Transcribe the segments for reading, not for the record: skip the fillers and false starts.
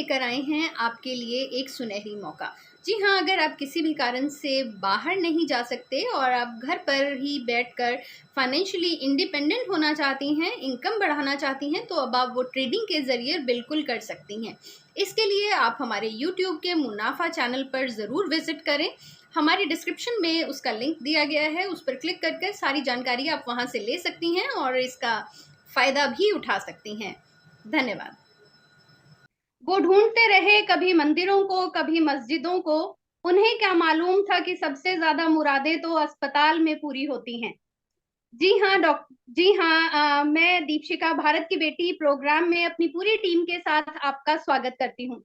लेकर आए हैं आपके लिए एक सुनहरी मौका। जी हाँ, अगर आप किसी भी कारण से बाहर नहीं जा सकते और आप घर पर ही बैठकर फाइनेंशियली इंडिपेंडेंट होना चाहती हैं, इनकम बढ़ाना चाहती हैं, तो अब आप वो ट्रेडिंग के ज़रिए बिल्कुल कर सकती हैं। इसके लिए आप हमारे यूट्यूब के मुनाफा चैनल पर ज़रूर विजिट करें। हमारी डिस्क्रिप्शन में उसका लिंक दिया गया है, उस पर क्लिक करके सारी जानकारी आप वहाँ से ले सकती हैं और इसका फ़ायदा भी उठा सकती हैं। धन्यवाद। वो ढूंढते रहे कभी मंदिरों को, कभी मस्जिदों को, उन्हें क्या मालूम था कि सबसे ज्यादा मुरादें तो अस्पताल में पूरी होती हैं। जी हाँ जी हाँ, मैं दीपशिका, भारत की बेटी प्रोग्राम में अपनी पूरी टीम के साथ आपका स्वागत करती हूँ।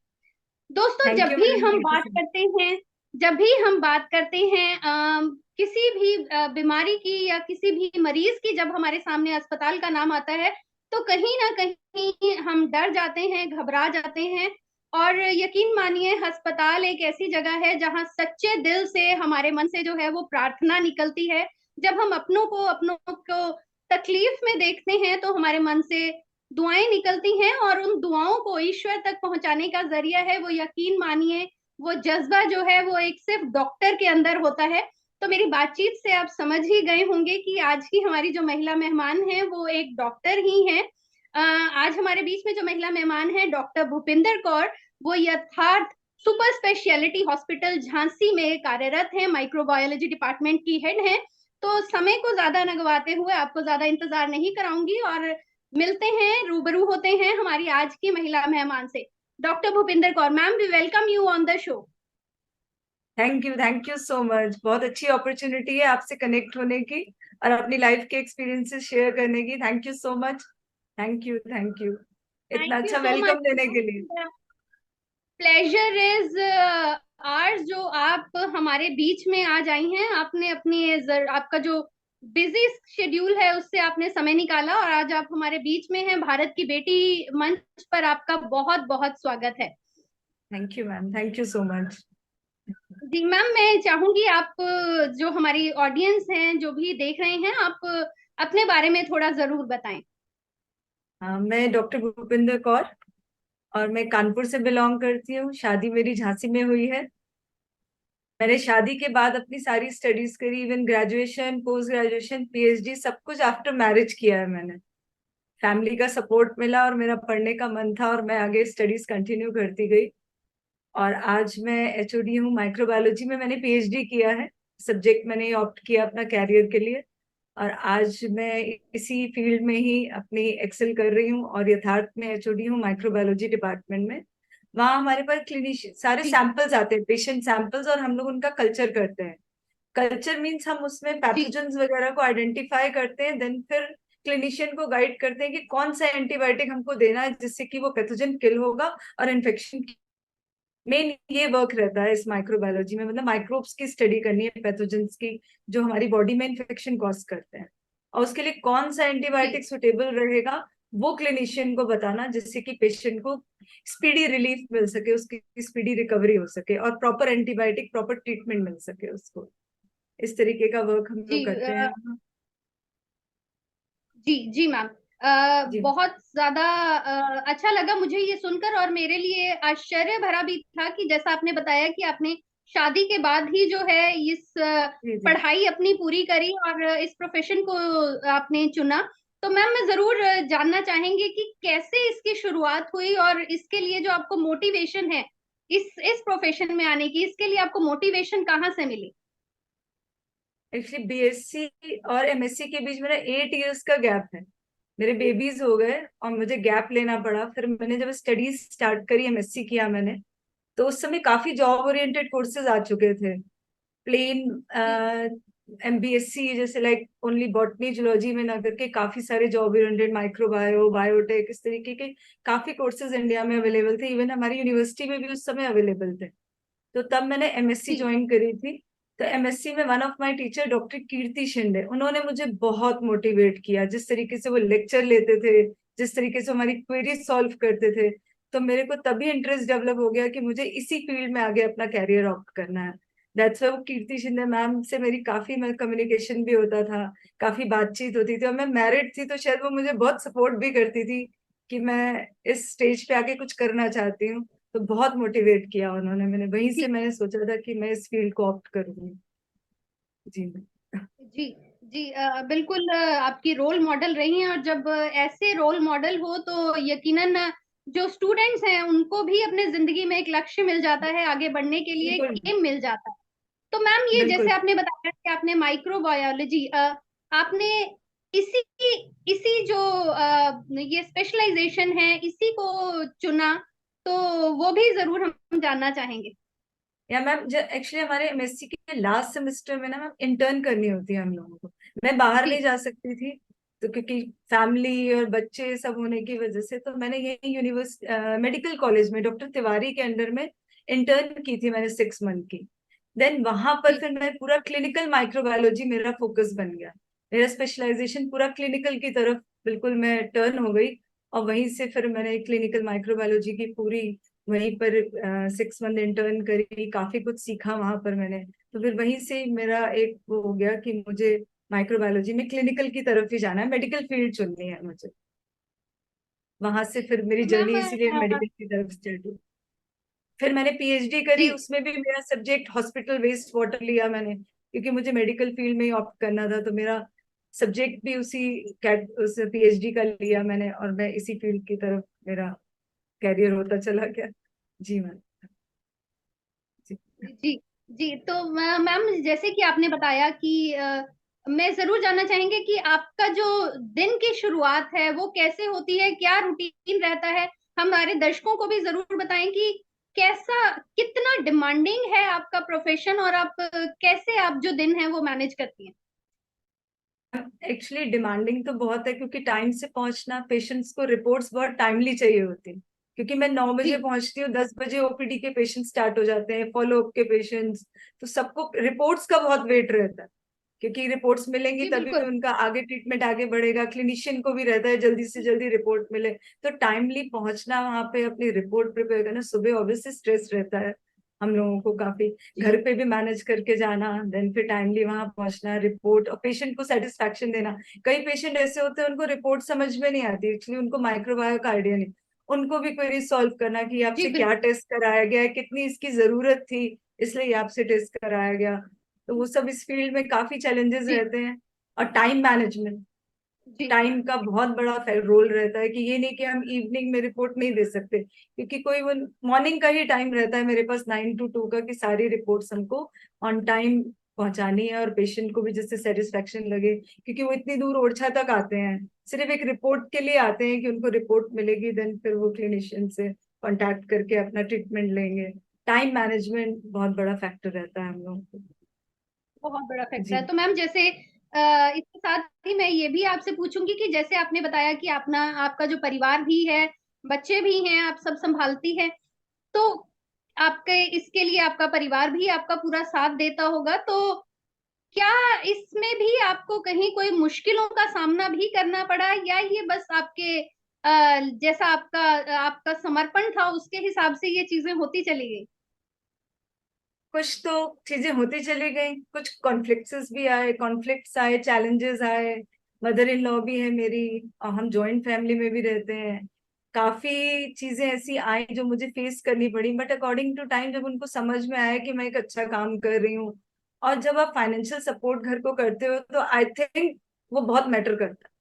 दोस्तों, थैंक जब यू भी मैम, हम थैंक यू बात सो करते हैं जब भी हम बात करते हैं किसी भी बीमारी की या किसी भी मरीज की, जब हमारे सामने अस्पताल का नाम आता है तो कहीं ना कहीं हम डर जाते हैं, घबरा जाते हैं। और यकीन मानिए, अस्पताल एक ऐसी जगह है जहां सच्चे दिल से हमारे मन से जो है वो प्रार्थना निकलती है। जब हम अपनों को तकलीफ में देखते हैं तो हमारे मन से दुआएं निकलती हैं, और उन दुआओं को ईश्वर तक पहुंचाने का जरिया है वो, यकीन मानिए, वो जज्बा जो है वो एक सिर्फ डॉक्टर के अंदर होता है। तो मेरी बातचीत से आप समझ ही गए होंगे कि आज की हमारी जो महिला मेहमान है वो एक डॉक्टर ही है। आज हमारे बीच में जो महिला मेहमान है, डॉक्टर भूपिंदर कौर, वो यथार्थ सुपर स्पेशलिटी हॉस्पिटल झांसी में कार्यरत है, माइक्रोबायोलॉजी डिपार्टमेंट की हेड है। तो समय को ज्यादा न गवाते हुए आपको ज्यादा इंतजार नहीं कराऊंगी और मिलते हैं, रूबरू होते हैं हमारी आज की महिला मेहमान से। Doctor Bhupinder Kaur ma'am, we welcome you on the show. Thank you so much. बहुत अच्छी अपॉर्चुनिटी है आपसे कनेक्ट होने की और अपनी लाइफ के एक्सपीरियंसेस शेयर करने की। Thank you so much. Thank you इतना थैंक यू अच्छा सो वेलकम मच देने के लिए। मैम। प्लेजर इज आर्स, जो आप हमारे बीच में आज आई हैं। आपने आपका जो बिजी शेड्यूल है उससे आपने समय निकाला और आज आप हमारे बीच में हैं। भारत की बेटी मंच पर आपका बहुत बहुत स्वागत है। Thank you ma'am, thank you so much. जी मैम, मैं चाहूंगी आप जो हमारी ऑडियंस हैं, जो भी देख रहे हैं, आप अपने बारे में थोड़ा जरूर बताएं। मैं डॉक्टर भूपिंदर कौर और मैं कानपुर से बिलोंग करती हूँ। शादी मेरी झांसी में हुई है। मैंने शादी के बाद अपनी सारी स्टडीज करी, even graduation, post graduation, PhD, सब कुछ आफ्टर मैरिज किया है मैंने। फैमिली का सपोर्ट मिला और मेरा पढ़ने का मन था और मैं आगे स्टडीज कंटिन्यू करती गई। और आज मैं एचओडी हूँ माइक्रोबायोलॉजी में। मैंने पीएचडी किया है, सब्जेक्ट मैंने ऑप्ट किया अपना कैरियर के लिए। और आज मैं इसी फील्ड में ही अपनी एक्सेल कर रही हूँ और यथार्थ में एचओडी हूँ माइक्रोबायोलॉजी डिपार्टमेंट में। वहाँ हमारे पास क्लिनिशियन सारे जी सैंपल्स आते हैं, पेशेंट सैंपल्स, और हम लोग उनका कल्चर करते हैं। कल्चर मीन्स हम उसमें जी पैथोजेंस वगैरह को आइडेंटिफाई करते हैं, देन फिर क्लिनिशियन को गाइड करते हैं कि कौन सा एंटीबायोटिक हमको देना है जिससे कि वो पैथोजन किल होगा और इन्फेक्शन। मेन ये वर्क रहता है इस माइक्रोबायोलॉजी में, मतलब माइक्रोब्स की स्टडी करनी है, पैथोजेंस की, जो हमारी बॉडी में इन्फेक्शन कॉज करते हैं। और उसके लिए कौन सा जी एंटीबायोटिक सुटेबल रहेगा वो क्लिनिशियन को बताना, जिससे कि पेशेंट को स्पीडी रिलीफ मिल सके, उसकी स्पीडी रिकवरी हो सके और प्रॉपर एंटीबायोटिक, प्रॉपर ट्रीटमेंट मिल सके उसको। इस तरीके का वर्क हम जी लोग करते हैं। जी जी मैम, जी बहुत ज्यादा अच्छा लगा मुझे ये सुनकर, और मेरे लिए आश्चर्य भरा भी था कि जैसा आपने बताया कि आपने शादी के बाद ही जो है इस जी जी पढ़ाई अपनी पूरी करी और इस प्रोफेशन को आपने चुना। तो मैम, मैं जरूर जानना चाहेंगे कि कैसे इसकी शुरुआत हुई और इसके लिए जो आपको मोटिवेशन है इस प्रोफेशन में आने की, इसके लिए आपको मोटिवेशन कहाँ से मिली। एक्चुअली बीएससी और एमएससी के बीच मेरा 8 इयर्स का गैप है। मेरे बेबीज हो गए और मुझे गैप लेना पड़ा। फिर मैंने जब स्टडीज स्टार्ट करी, एमएससी किया मैंने, तो उस समय काफी जॉब ओरिएंटेड कोर्सेज आ चुके थे। प्लेन जी एमबीएससी जैसे लाइक ओनली बॉटनी जूलॉजी में ना करके काफी सारे जॉब ओरिएंटेड, माइक्रोबायो, बायोटेक, इस तरीके के काफी कोर्सेज इंडिया में अवेलेबल थे। इवन हमारी यूनिवर्सिटी में भी उस समय अवेलेबल थे। तो तब मैंने एमएससी जी ज्वाइन करी थी। तो एमएससी में one of my teacher doctor Kirti Shinde, उन्होंने मुझे बहुत मोटिवेट किया। जिस तरीके से वो लेक्चर लेते थे, जिस तरीके से हमारी क्वेरी सॉल्व करते थे, तो मेरे को तभी इंटरेस्ट डेवलप हो गया कि मुझे इसी फील्ड में आगे अपना कैरियर ऑप्ट करना है। दैट्स वाई वो कीर्ति शिंदे मैम से मेरी काफी कम्युनिकेशन भी होता था, काफी बातचीत होती थी। और मैं मैरिड थी तो शायद वो मुझे बहुत सपोर्ट भी करती थी कि मैं इस स्टेज पे आके कुछ करना चाहती हूँ। तो बहुत मोटिवेट किया उन्होंने, वहीं जी से मैंने सोचा था कि मैं इस फील्ड को ऑप्ट करूंगी। जी। जी जी बिल्कुल आपकी रोल मॉडल रही हैं, और जब ऐसे रोल मॉडल हो तो यकीनन जो स्टूडेंट्स हैं उनको भी अपने जिंदगी में एक लक्ष्य मिल जाता है, आगे बढ़ने के लिए एक बिल्कुल। एम मिल जाता है। तो मैम ये बिल्कुल। जैसे आपने बताया कि आपने माइक्रोबायोलॉजी आपने इसी इसी जो ये स्पेशलाइजेशन है इसी को चुना, तो वो भी जरूर हम जानना चाहेंगे। या मैम, एक्चुअली हमारे एमएससी के लास्ट सेमेस्टर में ना मैम इंटर्न करनी होती है हम लोगों को। मैं बाहर जी नहीं जा सकती थी, तो क्योंकि फैमिली और बच्चे सब होने की वजह से, तो मैंने यही यूनिवर्सिटी मेडिकल कॉलेज में डॉक्टर तिवारी के अंडर में इंटर्न की थी मैंने 6 मंथ की। देन वहां पर जी फिर मैं पूरा क्लिनिकल माइक्रोबायोलॉजी मेरा फोकस बन गया। मेरा स्पेशलाइजेशन पूरा क्लिनिकल की तरफ बिल्कुल मैं टर्न हो गई। और वहीं से फिर मैंने क्लिनिकल माइक्रोबायोलॉजी की पूरी वहीं पर 6 मंथ इंटर्न करी, काफी कुछ सीखा वहां पर मैंने। तो फिर वहीं से मेरा एक वो हो गया कि मुझे माइक्रोबायोलॉजी में क्लिनिकल की तरफ ही जाना है, मेडिकल फील्ड चुननी है मुझे। वहां से फिर मेरी तो जर्नी मैम इसीलिए मेडिकल की तरफ स्टार्ट हुई। फिर मैंने पीएचडी करी, जी उसमें भी मेरा सब्जेक्ट हॉस्पिटल वेस्ट वाटर लिया मैंने, क्योंकि मुझे मेडिकल फील्ड में ही ऑप्ट करना था। तो मेरा सब्जेक्ट भी उस पीएचडी का लिया मैंने, और मैं इसी फील्ड की तरफ मेरा कैरियर होता चला गया। जी मैम। जी। जी जी तो मैम जैसे कि आपने बताया कि मैं जरूर जानना चाहेंगे कि आपका जो दिन की शुरुआत है वो कैसे होती है, क्या रूटीन रहता है। हमारे दर्शकों को भी जरूर बताएं कि कैसा, कितना डिमांडिंग है आपका प्रोफेशन, और आप कैसे आप जो दिन है वो मैनेज करती हैं। एक्चुअली डिमांडिंग तो बहुत है, क्योंकि टाइम से पहुंचना, पेशेंट्स को रिपोर्ट्स बहुत टाइमली चाहिए होती है। क्योंकि मैं 9 बजे जी पहुंचती हूँ, 10 बजे ओपीडी के पेशेंट स्टार्ट हो जाते हैं, फॉलो अप के पेशेंट्स। तो सबको रिपोर्ट्स का बहुत वेट रहता है, क्योंकि रिपोर्ट्स मिलेंगी जी तभी बिल्कुल उनका आगे ट्रीटमेंट आगे बढ़ेगा। क्लिनिशियन को भी रहता है जल्दी से जल्दी रिपोर्ट मिले। तो टाइमली पहुंचना, वहां पे अपनी रिपोर्ट प्रिपेयर करना, सुबह ऑब्वियसली स्ट्रेस रहता है हम लोगों को काफी। जी घर पे भी मैनेज करके जाना, देन फिर टाइमली वहां पहुंचना, रिपोर्ट और पेशेंट को सेटिस्फेक्शन देना। कई पेशेंट ऐसे होते हैं उनको रिपोर्ट समझ में नहीं आती, एक्चुअली उनको माइक्रोबायो का आइडिया नहीं। उनको भी क्वेरी सॉल्व करना कि जी आपसे क्या बिल्कुल टेस्ट कराया गया है, कितनी इसकी जरूरत थी, इसलिए आपसे टेस्ट कराया गया। तो वो सब इस फील्ड में काफी चैलेंजेस जी रहते हैं। और टाइम मैनेजमेंट, जी टाइम का बहुत बड़ा रोल रहता है, कि ये नहीं कि हम इवनिंग में रिपोर्ट नहीं दे सकते, क्योंकि कोई वो मॉर्निंग का ही टाइम रहता है मेरे पास 9 to 2 का, कि सारी रिपोर्ट्स हमको ऑन टाइम पहुंचानी है, और पेशेंट को भी जिससे सेटिस्फेक्शन लगे। क्योंकि वो इतनी दूर ओरछा तक आते हैं सिर्फ एक रिपोर्ट के लिए आते हैं, कि उनको रिपोर्ट मिलेगी, देन फिर वो क्लिनिशियन से कांटेक्ट करके अपना ट्रीटमेंट लेंगे। टाइम मैनेजमेंट बहुत बड़ा फैक्टर रहता है हम लोगों को। बहुत बड़ा फैक्टर है। जी। तो मैम जैसे इसके साथ ही मैं ये भी आपसे पूछूंगी कि जैसे आपने बताया कि अपना आपका जो परिवार भी है, बच्चे भी हैं, आप सब संभालती है, तो आपके इसके लिए आपका परिवार भी आपका पूरा साथ देता होगा। तो क्या इसमें भी आपको कहीं कोई मुश्किलों का सामना भी करना पड़ा, या ये बस आपके जैसा आपका आपका समर्पण था उसके हिसाब से ये चीजें होती चली गई। कुछ तो चीजें होती चली गई, कुछ कॉन्फ्लिक्ट्स आए, चैलेंजेस आए। मदर इन लॉ भी है मेरी, और हम जॉइंट फैमिली में भी रहते हैं। काफी चीजें ऐसी आई जो मुझे फेस करनी पड़ी, बट अकॉर्डिंग टू टाइम जब उनको समझ में आया कि मैं एक अच्छा काम कर रही हूँ, और जब आप फाइनेंशियल सपोर्ट घर को करते हो, तो आई थिंक वो बहुत मैटर करता है,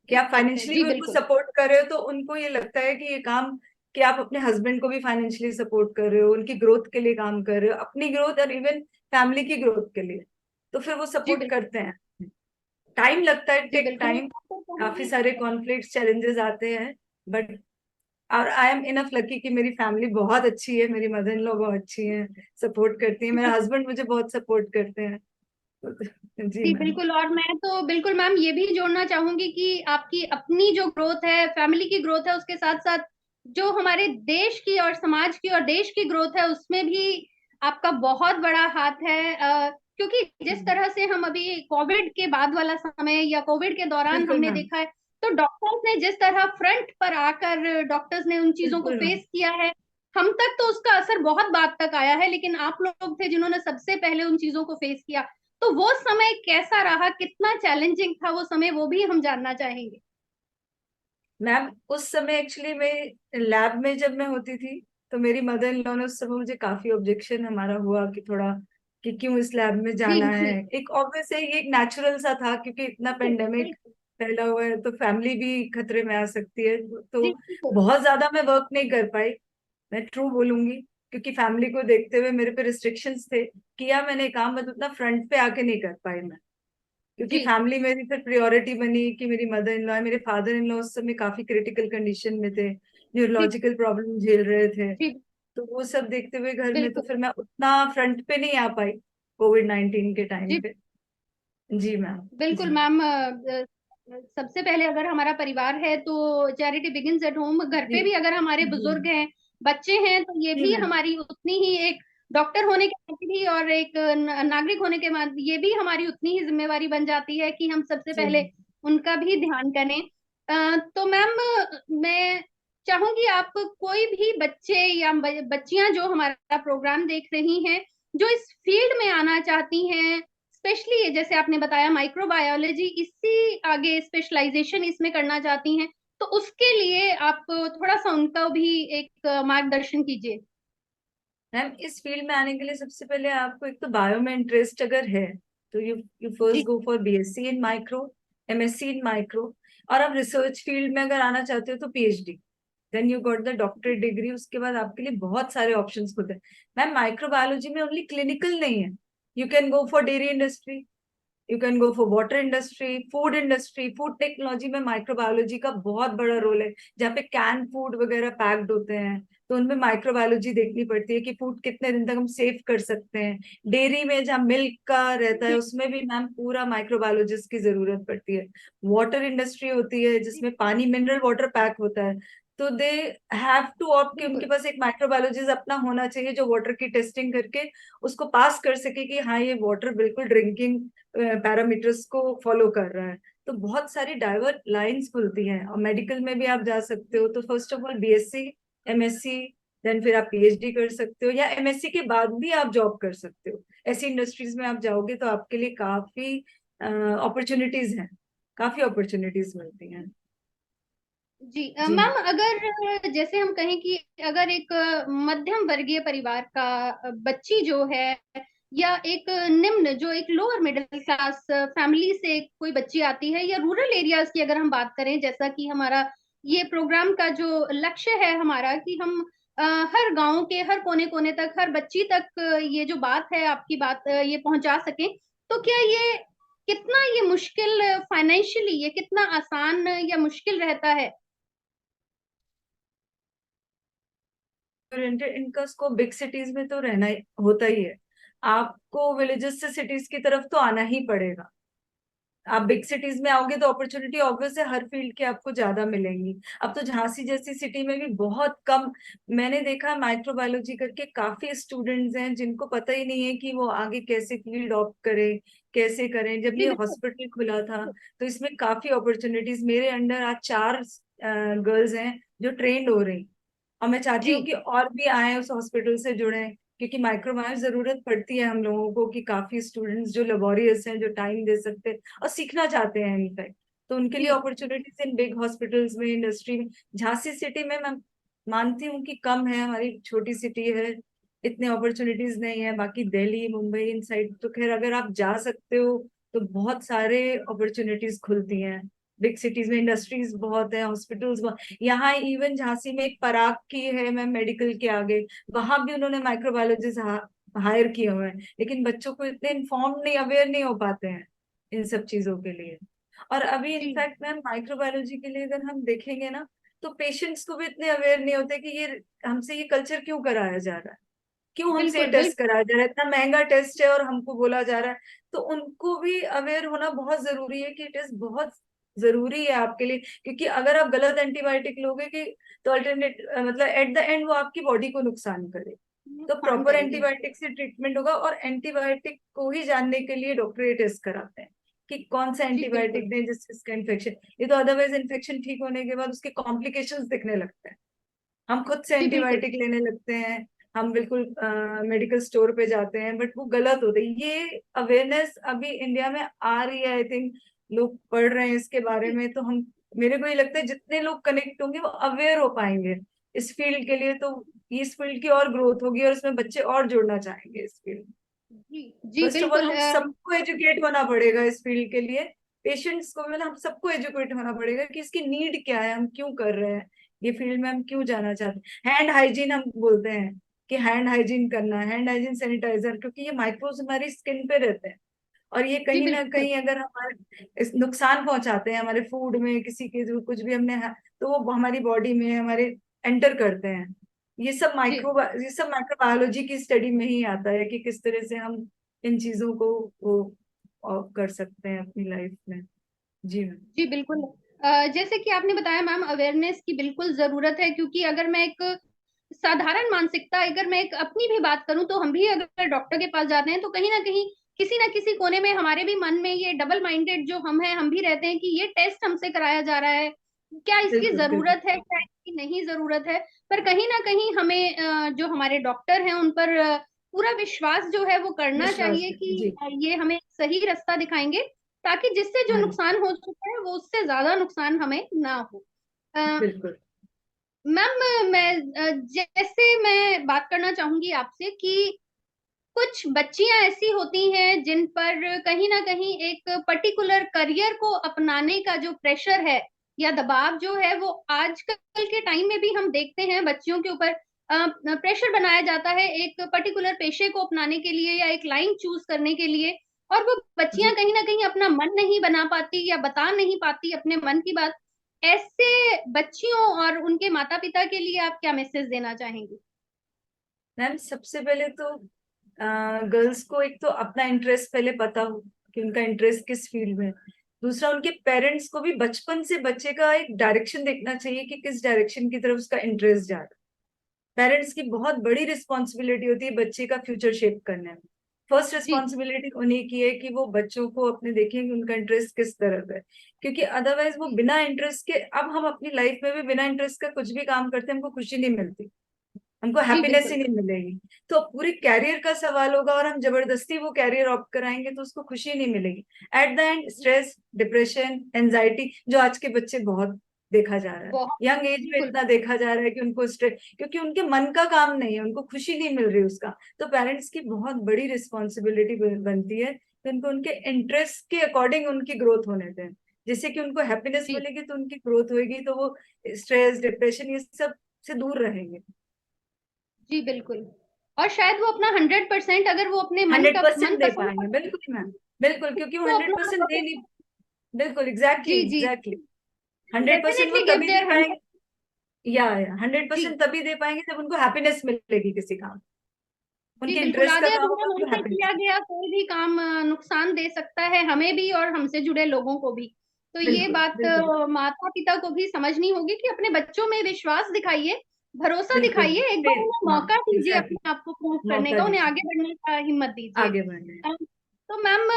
कि आप करते हैं फाइनेंशियली जी भी उनको बिल्कुल। सपोर्ट कर रहे हो, तो उनको ये लगता है कि ये काम, कि आप अपने हस्बैंड को भी फाइनेंशियली सपोर्ट कर रहे हो, उनकी ग्रोथ के लिए काम कर रहे हो, अपनी ग्रोथ और इवन फैमिली की ग्रोथ के लिए। तो फिर वो जी सपोर्ट बिल्कुल। करते हैं। टाइम लगता है, जी टेक बिल्कुल टाइम। काफी सारे कॉन्फ्लिक्ट चैलेंजेस आते हैं, बट और आई एम इनफ लकी कि मेरी फैमिली बहुत अच्छी है, मेरी मदर इन लॉ बहुत अच्छी है, सपोर्ट करती है, मेरा हस्बैंड मुझे बहुत सपोर्ट करते हैं। जी जी मैम। बिल्कुल। और मैं तो बिल्कुल मैम ये भी जोड़ना चाहूंगी कि आपकी अपनी जो ग्रोथ है, फैमिली की ग्रोथ है, उसके साथ साथ जो हमारे देश की और समाज की और देश की ग्रोथ है उसमें भी आपका बहुत बड़ा हाथ है। क्योंकि जिस तरह से हम अभी कोविड के बाद वाला समय या कोविड के दौरान बिल्कुल हमने मैम। देखा है, तो डॉक्टर्स ने जिस तरह फ्रंट पर आकर डॉक्टर्स ने उन चीजों को बिल्कुल मैम। फेस किया है, हम तक तो उसका असर बहुत बाद तक आया है, लेकिन आप लोग थे जिन्होंने सबसे पहले उन चीजों को फेस किया। तो वो समय कैसा रहा, कितना चैलेंजिंग था वो समय, वो भी हम जानना चाहेंगे। मैम उस समय एक्चुअली मैं लैब में जब मैं होती थी, तो मेरी मदर इन लॉ ने उस समय मुझे काफी ऑब्जेक्शन हमारा हुआ कि थोड़ा कि क्यों इस लैब में जी जाना है। जी। एक ऑब्वियस है, ये एक नेचुरल सा था क्योंकि इतना पेंडेमिक बिल्कुल। फैला हुआ है तो फैमिली भी खतरे में आ सकती है। तो जी बिल्कुल। बहुत ज्यादा मैं वर्क नहीं कर पाई, मैं ट्रू बोलूंगी, क्योंकि फैमिली को देखते हुए मेरे पे रिस्ट्रिक्शंस थे। किया मैंने काम, मतलब उतना फ्रंट पे आके नहीं कर पाई मैं, क्योंकि जी फैमिली मेरी फिर प्रायोरिटी बनी कि मेरी मदर इन लॉ है। मेरे फादर इन लॉ उस समय काफी क्रिटिकल कंडीशन में थे, जी न्यूरोलॉजिकल प्रॉब्लम झेल रहे थे। जी। तो वो सब देखते हुए घर में तो बिल्कुल। फिर मैं उतना फ्रंट पे नहीं आ पाई कोविड-19 के टाइम जी पे। जी मैम। बिल्कुल जी मैम। सबसे पहले अगर हमारा परिवार है तो चैरिटी बिगिंस एट होम। घर जी पे भी अगर हमारे जी बुजुर्ग हैं, बच्चे हैं, तो ये जी भी मैम। हमारी उतनी ही एक डॉक्टर होने के नाते भी और एक नागरिक होने के नाते ये भी हमारी उतनी ही जिम्मेवारी बन जाती है कि हम सबसे जी पहले उनका भी ध्यान करें। तो मैम, मैं चाहूंगी आप कोई भी बच्चे या बच्चियां जो हमारा प्रोग्राम देख रही हैं, जो इस फील्ड में आना चाहती हैं, स्पेशली जैसे आपने बताया माइक्रोबायोलॉजी, इसी आगे स्पेशलाइजेशन इसमें करना चाहती हैं, तो उसके लिए आप थोड़ा सा उनका भी एक मार्गदर्शन कीजिए। मैम, इस फील्ड में आने के लिए सबसे पहले आपको एक तो बायो में इंटरेस्ट अगर है तो U G first go for BSc in micro, MSc in micro. और आप रिसर्च फील्ड में अगर आना चाहते हो तो PhD, then you got the doctorate degree. उसके बाद आपके लिए बहुत सारे ऑप्शंस खुलते हैं। मैम, माइक्रोबायोलॉजी में ओनली क्लिनिकल नहीं है, you can go for dairy industry, you can go for water industry, food industry. Food technology में माइक्रोबायोलॉजी का बहुत बड़ा रोल है। जहाँ पे कैन फूड वगैरह पैक्ड होते हैं तो उनमें माइक्रोबायोलॉजी देखनी पड़ती है कि फूड कितने दिन तक हम सेव कर सकते हैं। डेयरी में जहाँ मिल्क का रहता है जी उसमें भी मैम पूरा माइक्रोबायोलॉजिस्ट की जरूरत पड़ती है। वाटर इंडस्ट्री होती है जी। जिसमें पानी मिनरल वाटर पैक होता है, तो दे हैव टू ऑप्ट कि उनके बिल्कुल। पास एक माइक्रोबायोलॉजिस्ट अपना होना चाहिए जो वाटर की टेस्टिंग करके उसको पास कर सके कि हाँ ये वाटर बिल्कुल ड्रिंकिंग पैरामीटर्स को फॉलो कर रहा है। तो बहुत सारी डाइवर्ट लाइंस खुलती हैं। और मेडिकल में भी आप जा सकते हो तो first of all BSc, MSc, then फिर आप पीएचडी कर सकते हो, या एमएससी के बाद भी आप जॉब कर सकते हो। ऐसी इंडस्ट्रीज में आप जाओगे तो आपके लिए काफी अपॉर्चुनिटीज हैं, काफी अपॉर्चुनिटीज मिलती हैं। जी जी मैम, अगर जैसे हम कहें कि अगर एक मध्यम वर्गीय परिवार का बच्ची जो है, या एक निम्न जो एक लोअर मिडिल क्लास फैमिली से कोई बच्ची आती है, या रूरल एरियाज की अगर हम बात करें, जैसा कि हमारा ये प्रोग्राम का जो लक्ष्य है हमारा, कि हम हर गांव के हर कोने कोने तक, हर बच्ची तक ये जो बात है, आपकी बात ये पहुंचा सके, तो क्या ये कितना ये मुश्किल फाइनेंशियली, ये कितना आसान या मुश्किल रहता है? ओरिएंटेड इनका स्कोप बिग सिटीज में तो रहना होता ही है। आपको विलेजेस से सिटीज की तरफ तो आना ही पड़ेगा। आप बिग सिटीज में आओगे तो अपॉर्चुनिटी ऑब्वियस है, हर फील्ड की आपको ज्यादा मिलेंगी। अब तो झांसी जैसी सिटी में भी बहुत कम, मैंने देखा माइक्रोबायोलॉजी करके काफी स्टूडेंट्स हैं जिनको पता ही नहीं है कि वो आगे कैसे फील्ड ऑप्ट करें, कैसे करें। जब जी ये बिल्कुल। हॉस्पिटल खुला था तो इसमें काफी अपॉर्चुनिटीज, मेरे अंडर आज 4 गर्ल्स हैं जो ट्रेंड हो रही। और मैं चाहती जी हूँ कि और भी आए उस हॉस्पिटल से जुड़े, क्योंकि माइक्रोबायो जरूरत पड़ती है हम लोगों को कि काफी स्टूडेंट्स जो लेबोरियस हैं, जो टाइम दे सकते हैं और सीखना चाहते हैं इनफैक्ट, तो उनके लिए जी अपॉर्चुनिटीज इन बिग हॉस्पिटल्स में, इंडस्ट्री में। झांसी सिटी में मैं मानती हूँ कि कम है, हमारी छोटी सिटी है, इतने अपॉर्चुनिटीज नहीं है। बाकी दिल्ली, मुंबई इन साइड तो खैर अगर आप जा सकते हो तो बहुत सारे अपॉर्चुनिटीज खुलती हैं। बिग सिटीज में इंडस्ट्रीज बहुत है, हॉस्पिटल्स। यहाँ इवन झांसी में एक पराग की है मैम, मेडिकल के आगे, वहां भी उन्होंने माइक्रोबायोलॉजिस्ट हायर किए हुए हैं, लेकिन बच्चों को इतने इन्फॉर्म नहीं, अवेयर नहीं हो पाते हैं इन सब चीजों के लिए। और अभी जी। इनफैक्ट मैम माइक्रोबायोलॉजी के लिए अगर हम देखेंगे ना तो पेशेंट्स को भी इतने अवेयर नहीं होते कि ये हमसे ये कल्चर क्यों कराया जा रहा है, क्यों हमसे ये बिल्कुल टेस्ट बिल्कुल। कराया जा रहा है, इतना महंगा टेस्ट है और हमको बोला जा रहा है। तो उनको भी अवेयर होना बहुत जरूरी है कि टेस्ट बहुत जरूरी है आपके लिए, क्योंकि अगर आप गलत एंटीबायोटिक लोगे कि तो अल्टरनेट मतलब एट द एंड वो आपकी बॉडी को नुकसान करे। तो नुकसान प्रॉपर करेगी। एंटीबायोटिक से ट्रीटमेंट होगा, और एंटीबायोटिक को ही जानने के लिए डॉक्टर ये टेस्ट कराते हैं कि कौन सा जी बिल्कुल। एंटीबायोटिक दें जिससे इसका इन्फेक्शन। ये तो अदरवाइज इन्फेक्शन ठीक होने के बाद उसके कॉम्प्लिकेशंस दिखने लगते हैं, हम खुद से जी बिल्कुल। एंटीबायोटिक लेने लगते हैं, हम बिल्कुल मेडिकल स्टोर पे जाते हैं, बट वो गलत होता है। ये अवेयरनेस अभी इंडिया में आ रही है, आई थिंक लोग पढ़ रहे हैं इसके बारे जी में। तो हम, मेरे को ये लगता है जितने लोग कनेक्ट होंगे वो अवेयर हो पाएंगे इस फील्ड के लिए, तो इस फील्ड की और ग्रोथ होगी और इसमें बच्चे और जुड़ना चाहेंगे इस फील्ड में। जी जी फर्स्ट ऑफ ऑल बिल्कुल। हम सबको एजुकेट होना पड़ेगा इस फील्ड के लिए, पेशेंट्स को, मतलब हम सबको एजुकेट होना पड़ेगा कि इसकी नीड क्या है, हम क्यों कर रहे हैं ये फील्ड में, हम क्यों जाना चाहते हैं। हैंड हाइजीन हम बोलते हैं कि हैंड हाइजीन करना, हैंड हाइजीन सैनिटाइजर, क्योंकि ये माइक्रोब्स हमारी स्किन पे रहते हैं और ये जी कहीं ना बिल्कुल। कहीं अगर हमारे नुकसान पहुंचाते हैं हमारे फूड में, किसी के जो कुछ भी हमने तो वो हमारी बॉडी में हमारे एंटर करते हैं। जी ये सब माइक्रोबायोलॉजी की स्टडी में ही आता है कि किस तरह से हम इन चीजों को वो कर सकते हैं अपनी लाइफ में। जी मैम। जी बिल्कुल। जैसे कि आपने बताया मैम, अवेयरनेस की बिल्कुल जरूरत है, क्योंकि अगर मैं एक साधारण मानसिकता, अगर मैं एक अपनी भी बात करूं, तो हम भी अगर डॉक्टर के पास जाते हैं तो कहीं ना किसी कोने में हमारे भी मन में ये डबल माइंडेड जो हम हैं, हम भी रहते हैं कि ये टेस्ट हमसे कराया जा रहा है, क्या इसकी बिल्कुल बिल्कुल। जरूरत है, क्या इसकी नहीं जरूरत है। पर कहीं ना कहीं हमें जो हमारे डॉक्टर हैं उन पर पूरा विश्वास जो है वो करना विश्वास चाहिए है कि जी। ये हमें सही रास्ता दिखाएंगे, ताकि जिससे जो हाँ जी, नुकसान हो चुका है वो उससे ज्यादा नुकसान हमें ना हो। बिल्कुल। मैम, मैं जैसे मैं बात करना चाहूंगी आपसे कि कुछ बच्चियां ऐसी होती हैं जिन पर कहीं ना कहीं एक पर्टिकुलर करियर को अपनाने का जो प्रेशर है या दबाव जो है, वो आजकल के टाइम में भी हम देखते हैं बच्चियों के ऊपर प्रेशर बनाया जाता है एक पर्टिकुलर पेशे को अपनाने के लिए या एक लाइन चूज करने के लिए। और वो बच्चियां जी कहीं ना कहीं अपना मन नहीं बना पाती या बता नहीं पाती अपने मन की बात। ऐसे बच्चियों और उनके माता पिता के लिए आप क्या मैसेज देना चाहेंगी? मैम, सबसे पहले तो गर्ल्स को एक तो अपना इंटरेस्ट पहले पता हो कि उनका इंटरेस्ट किस फील्ड में है। दूसरा, उनके पेरेंट्स को भी बचपन से बच्चे का एक डायरेक्शन देखना चाहिए कि किस डायरेक्शन की तरफ उसका इंटरेस्ट जा रहा है। पेरेंट्स की बहुत बड़ी रिस्पॉन्सिबिलिटी होती है बच्चे का फ्यूचर शेप करने में। फर्स्ट जी रिस्पॉन्सिबिलिटी उन्हीं की है कि वो बच्चों को अपने देखें कि उनका इंटरेस्ट किस तरफ है, क्योंकि अदरवाइज वो जी बिना इंटरेस्ट के, अब हम अपनी लाइफ में भी बिना इंटरेस्ट का कुछ भी काम करते हैं हमको खुशी नहीं मिलती, हमको जी हैप्पीनेस ही बिल्कुल। नहीं मिलेगी। तो पूरी कैरियर का सवाल होगा और हम जबरदस्ती वो कैरियर ऑप्ट कराएंगे तो उसको खुशी नहीं मिलेगी। At the end stress, depression, anxiety, जो आज के बच्चे बहुत देखा जा रहा है, बहुत। यंग एज में बिल्कुल। इतना देखा जा रहा है कि उनको स्ट्रेस, क्योंकि उनके मन का काम नहीं है, उनको खुशी नहीं मिल रही उसका। तो पेरेंट्स की बहुत बड़ी रिस्पॉन्सिबिलिटी बनती है कि उनको उनके इंटरेस्ट के अकॉर्डिंग उनकी ग्रोथ होने दें, जिससे कि उनको हैप्पीनेस जी मिलेगी तो उनकी ग्रोथ होगी, तो वो स्ट्रेस, डिप्रेशन, ये सब से दूर रहेंगे। जी बिल्कुल। और शायद वो अपना 100% अगर वो अपने 100% मन दे पसंद का पाएंगे, बिल्कुल मैम। बिल्कुल, क्योंकि वो तो 100% दे अपना नहीं। बिल्कुल, एग्जैक्टली जी जी एग्जैक्टली। 100% वो डेफिनेटली गिव तभी दे देयर पाएंगे, 100। या जी 100% तभी दे पाएंगे जब उनको हैप्पीनेस मिलेगी किसी काम, जी उनके बिल्कुल। इंटरेस्ट का आधे काम अधूरा होगा मन उनको से हैप्पीनेस। किया गया कोई भी काम नुकसान दे सकता है हमें भी और हमसे जुड़े लोगों को भी। तो ये बिल्कुल बात बिल्कुल माता पिता को भी समझनी होगी कि अपने बच्चों में विश्वास दिखाइए, भरोसा बिल्कुल। दिखाइए, एक बार फिर उन्हें हाँ, मौका दीजिए एग्जैक्टली, अपने आप को प्रूव करने मौका का, उन्हें दीजिए आगे बढ़ने का हिम्मत दीजिए। आगे बढ़ने। तो मैम,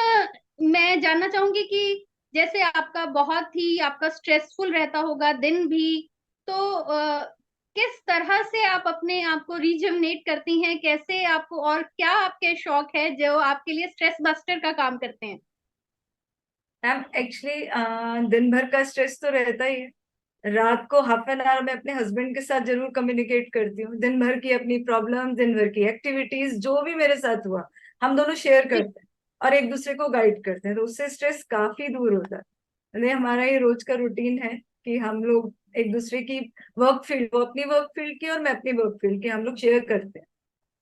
मैं जानना चाहूंगी कि जैसे आपका बहुत ही आपका स्ट्रेसफुल रहता होगा दिन भी, तो किस तरह से आप अपने आप को रिजुवनेट करती हैं, कैसे आपको, और क्या आपके शौक है जो आपके लिए स्ट्रेस बस्टर का काम करते हैं? मैम एक्चुअली दिन भर का स्ट्रेस तो रहता ही है, रात को हाफ एन आवर मैं अपने हस्बैंड के साथ जरूर कम्युनिकेट करती हूँ, दिन भर की अपनी प्रॉब्लम, दिन भर की एक्टिविटीज, जो भी मेरे साथ हुआ हम दोनों शेयर जी करते हैं और एक दूसरे को गाइड करते हैं, तो उससे स्ट्रेस काफी दूर होता है। ये हमारा ये रोज का रूटीन है कि हम लोग एक दूसरे की वर्क फील्ड, वो अपनी वर्क फील्ड की और मैं अपनी वर्क फील्ड की, हम लोग शेयर करते हैं,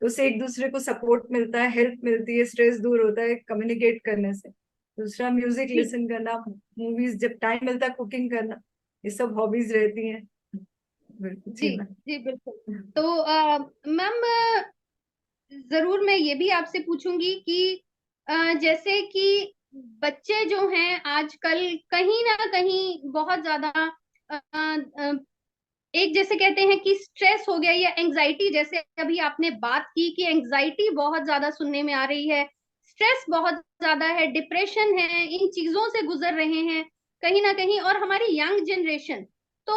तो उससे एक दूसरे को सपोर्ट मिलता है, हेल्प मिलती है, स्ट्रेस दूर होता है कम्युनिकेट करने से। दूसरा, म्यूजिक जी लिसन करना, मूवीज जब टाइम मिलता है, कुकिंग करना, ये सब हॉबीज रहती हैं। बिल्कुल जी जी मैम। जी बिल्कुल। तो मैम, जरूर मैं ये भी आपसे पूछूंगी कि जैसे कि बच्चे जो हैं आजकल कहीं ना कहीं बहुत ज्यादा एक जैसे कहते हैं कि स्ट्रेस हो गया या एंजाइटी, जैसे अभी आपने बात की कि एंजाइटी बहुत ज्यादा सुनने में आ रही है, स्ट्रेस बहुत ज्यादा है, डिप्रेशन है, इन चीजों से गुजर रहे हैं कहीं ना कहीं, और हमारी यंग जनरेशन। तो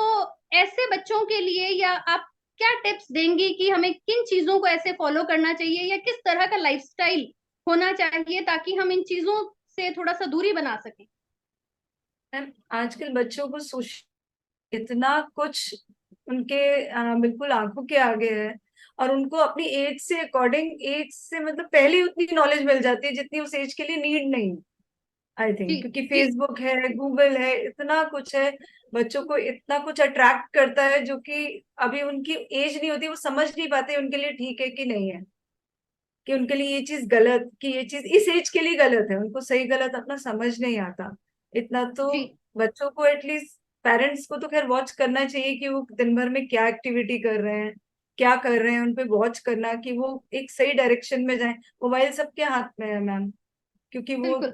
ऐसे बच्चों के लिए या आप क्या टिप्स देंगी कि हमें किन चीजों को ऐसे फॉलो करना चाहिए या किस तरह का लाइफस्टाइल होना चाहिए ताकि हम इन चीजों से थोड़ा सा दूरी बना सकें? मैम आजकल बच्चों को इतना कुछ उनके बिल्कुल आंखों के आगे है, और उनको अपनी एज से अकॉर्डिंग, एज से मतलब पहले उतनी नॉलेज मिल जाती है जितनी उस एज के लिए नीड नहीं, आई जी थिंक, क्योंकि जी फेसबुक है, गूगल है, इतना कुछ है, बच्चों को इतना कुछ अट्रैक्ट करता है जो कि अभी उनकी एज नहीं होती, वो समझ नहीं पाते उनके लिए ठीक है कि नहीं है, कि उनके लिए ये चीज गलत, कि ये चीज इस एज के लिए गलत है, उनको सही गलत अपना समझ नहीं आता इतना तो। जी बच्चों को एटलीस्ट, पेरेंट्स को तो खैर वॉच करना चाहिए कि वो दिन भर में क्या एक्टिविटी कर रहे हैं, क्या कर रहे हैं, उन पे वॉच करना कि वो एक सही डायरेक्शन में जाएं। मोबाइल सबके हाथ में है मैम, क्योंकि वो बिल्कुल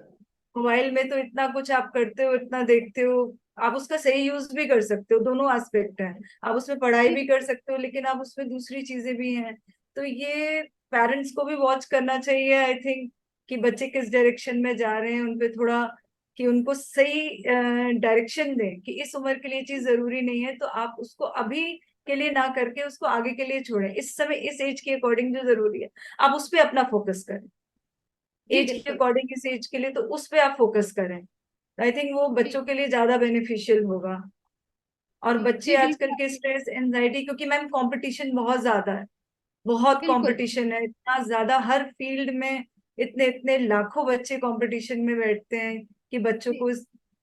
मोबाइल में तो इतना कुछ आप करते हो, इतना देखते हो, आप उसका सही यूज भी कर सकते हो, दोनों एस्पेक्ट है, आप उसमें पढ़ाई जी भी कर सकते हो लेकिन आप उसमें दूसरी चीजें भी हैं। तो ये पेरेंट्स को भी वॉच करना चाहिए, आई थिंक, कि बच्चे किस डायरेक्शन में जा रहे हैं, उनपे थोड़ा, कि उनको सही डायरेक्शन दें कि इस उम्र के लिए चीज जरूरी नहीं है, तो आप उसको अभी के लिए ना करके उसको आगे के लिए छोड़ें, इस समय इस एज के अकॉर्डिंग जो जरूरी है आप उस पर अपना फोकस करें, जी एज के बिल्कुल अकॉर्डिंग इस एज के लिए तो उस पे आप फोकस करें, आई थिंक वो जी बच्चों के लिए ज्यादा बेनिफिशियल होगा। और जी बच्चे जी आजकल बिल्कुल के आपने स्ट्रेस एंजाइटी, क्योंकि मैम कंपटीशन बहुत ज्यादा है, बहुत बिल्कुल कंपटीशन है, इतना ज्यादा हर फील्ड में, इतने इतने लाखों बच्चे कंपटीशन में बैठते हैं कि बच्चों जी को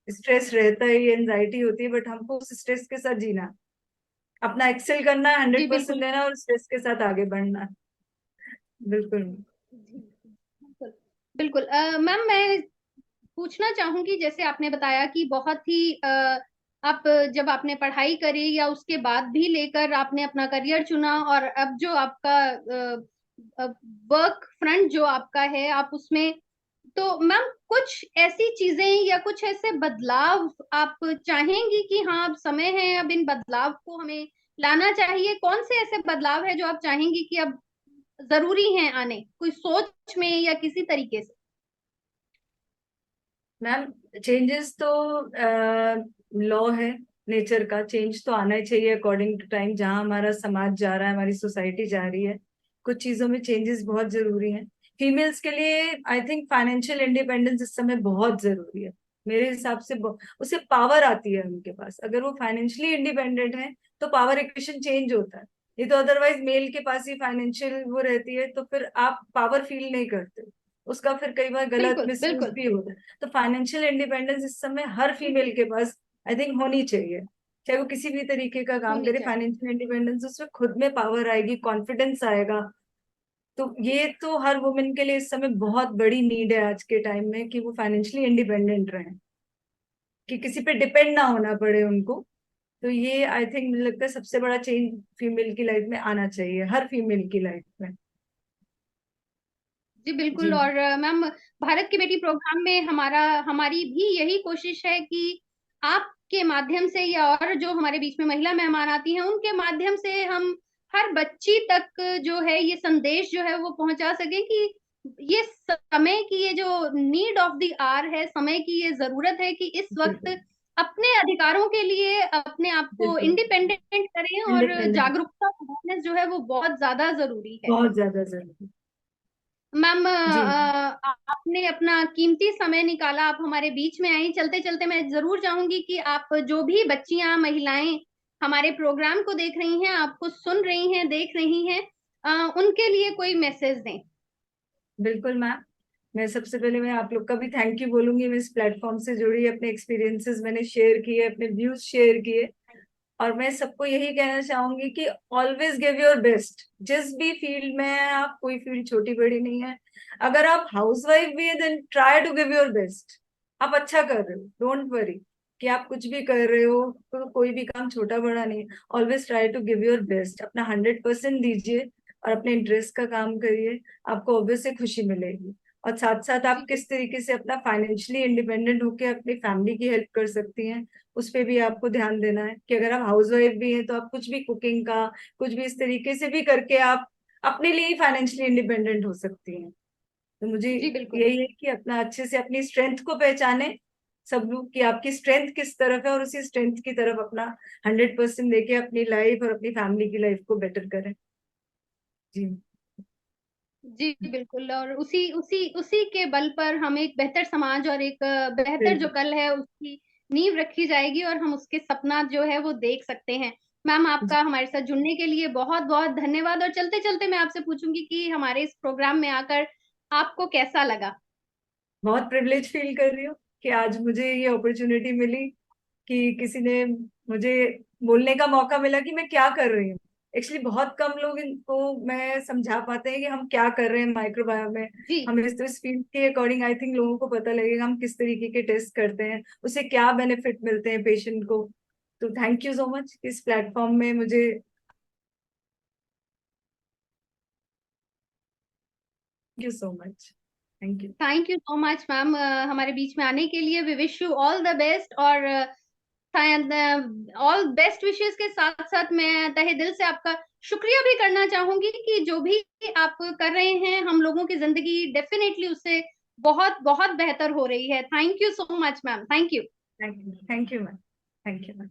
स्ट्रेस रहता है, एंजाइटी होती है, बट हमको उस स्ट्रेस के साथ जीना है, अपना एक्सेल करना है, जी 100% बिल्कुल देना है, और स्ट्रेस के साथ आगे बढ़ना है। बिल्कुल। जी बिल्कुल बिल्कुल मैम मैं पूछना चाहूंगी, जैसे आपने बताया कि बहुत ही आप जब आपने पढ़ाई करी या उसके बाद भी लेकर आपने अपना करियर चुना, और अब जो आपका वर्क फ्रंट जो आपका है आप उसमें, तो मैम कुछ ऐसी चीजें या कुछ ऐसे बदलाव आप चाहेंगी कि हाँ अब समय है, अब इन बदलाव को हमें लाना चाहिए? कौन से ऐसे बदलाव है जो आप चाहेंगी कि अब जरूरी हैं आने, कोई सोच में या किसी तरीके से? मैम चेंजेस तो लॉ है, नेचर का चेंज तो आना ही चाहिए अकॉर्डिंग टू टाइम, जहाँ हमारा समाज जा रहा है, हमारी सोसाइटी जा रही है, कुछ चीजों में चेंजेस बहुत जरूरी हैं। फीमेल्स के लिए आई थिंक फाइनेंशियल इंडिपेंडेंस इस समय बहुत जरूरी है, मेरे हिसाब से उससे पावर आती है उनके पास, अगर वो फाइनेंशियली इंडिपेंडेंट है तो पावर इक्वेशन चेंज होता है। ये तो अदरवाइज मेल के पास ही फाइनेंशियल वो रहती है तो फिर आप पावर फील नहीं करते, उसका फिर कई बार गलत बिल्कुल मिसयूज बिल्कुल भी होता है। तो फाइनेंशियल इंडिपेंडेंस इस समय हर फीमेल के पास आई थिंक होनी चाहिए, चाहे वो किसी भी तरीके का काम होनी करे, चाहिए। फाइनेंशियल इंडिपेंडेंस, उसमें खुद में पावर आएगी, कॉन्फिडेंस आएगा। तो ये तो हर वुमेन के लिए इस समय बहुत बड़ी नीड है आज के टाइम में, कि वो फाइनेंशियली इंडिपेंडेंट रहे, कि किसी पे डिपेंड ना होना पड़े उनको। तो ये आई थिंक मुझे लगता है सबसे बड़ा चेंज फीमेल की लाइफ में आना चाहिए, हर फीमेल की लाइफ में। जी बिल्कुल। जी और मैम भारत की बेटी प्रोग्राम में हमारी भी यही कोशिश है कि आपके माध्यम से या और जो हमारे बीच में महिला मेहमान आती हैं उनके माध्यम से हम हर बच्ची तक जो है ये संदेश जो है वो पहुंचा सके कि ये समय की ये जो नीड ऑफ द आवर है, समय की ये जरूरत है कि इस वक्त बिल्कुल अपने अधिकारों के लिए अपने आप को बिल्कुल। इंडिपेंडेंट करें, और इंडिपेंडेंट जागरूकता अवेयरनेस जो है वो बहुत ज्यादा जरूरी है। बहुत ज्यादा जरूरी। मैम जी आपने अपना कीमती समय निकाला, आप हमारे बीच में आई। चलते चलते मैं जरूर चाहूंगी कि आप जो भी बच्चियां महिलाएं हमारे प्रोग्राम को देख रही हैं, आपको सुन रही हैं, देख रही हैं, उनके लिए कोई मैसेज दें। बिल्कुल मैम, मैं सबसे पहले मैं आप लोग का भी थैंक यू बोलूंगी, मैं इस प्लेटफॉर्म से जुड़ी, अपने एक्सपीरियंसेस मैंने शेयर किए, अपने व्यूज शेयर किए। और मैं सबको यही कहना चाहूंगी कि ऑलवेज गिव योर बेस्ट, जिस भी फील्ड में है आप, कोई फील्ड छोटी बड़ी नहीं है। अगर आप हाउसवाइफ भी है then try to give your best, आप अच्छा कर रहे हो, डोंट वरी कि आप कुछ भी कर रहे हो, तो कोई भी काम छोटा बड़ा नहीं है, always try to give your best, अपना 100% दीजिए, और अपने इंटरेस्ट का काम करिए, आपको ऑब्वियसली खुशी मिलेगी। और साथ साथ आप जी किस तरीके से अपना फाइनेंशियली इंडिपेंडेंट होकर अपनी फैमिली की हेल्प कर सकती हैं, उस पे भी आपको ध्यान देना है, कि अगर आप हाउस वाइफ भी हैं तो आप कुछ भी कुकिंग का, कुछ भी इस तरीके से भी करके आप अपने लिए ही फाइनेंशियली इंडिपेंडेंट हो सकती हैं। तो मुझे जी बिल्कुल यही है कि अपना अच्छे से अपनी स्ट्रेंथ को पहचाने सब लोग, कि आपकी स्ट्रेंथ किस तरफ है, और उसी स्ट्रेंथ की तरफ अपना 100% देके अपनी लाइफ और अपनी फैमिली की लाइफ को बेटर करें। जी जी बिल्कुल। और उसी उसी उसी के बल पर हम एक बेहतर समाज और एक बेहतर जो बिल्कुल कल है उसकी नींव रखी जाएगी, और हम उसके सपना जो है वो देख सकते हैं। मैम आपका हमारे साथ जुड़ने के लिए बहुत बहुत धन्यवाद। और चलते चलते मैं आपसे पूछूंगी कि हमारे इस प्रोग्राम में आकर आपको कैसा लगा। बहुत प्रिविलेज फील कर रही हूँ कि आज मुझे ये अपॉर्चुनिटी मिली कि किसी ने मुझे बोलने का मौका मिला कि मैं क्या कर रही हूँ। एक्चुअली बहुत कम लोग इनको मैं समझा पाते हैं कि हम क्या कर रहे हैं माइक्रोबायोम में। जी। हम इस फील्ड के अकॉर्डिंग आई थिंक लोगों को पता लगेगा हम किस तरीके के टेस्ट करते हैं, उससे क्या बेनिफिट मिलते हैं पेशेंट को। तो थैंक यू सो मच इस प्लेटफॉर्म में मुझे। Thank you so much. Thank you. Thank you so much ma'am हमारे बीच में आने के लिए। We wish you all the best. और ऑल बेस्ट विशेस के साथ साथ मैं तहे दिल से आपका शुक्रिया भी करना चाहूंगी कि जो भी आप कर रहे हैं, हम लोगों की जिंदगी डेफिनेटली उससे बहुत बहुत बेहतर हो रही है। Thank you so much ma'am. Thank you. Thank you ma'am. Thank you ma'am.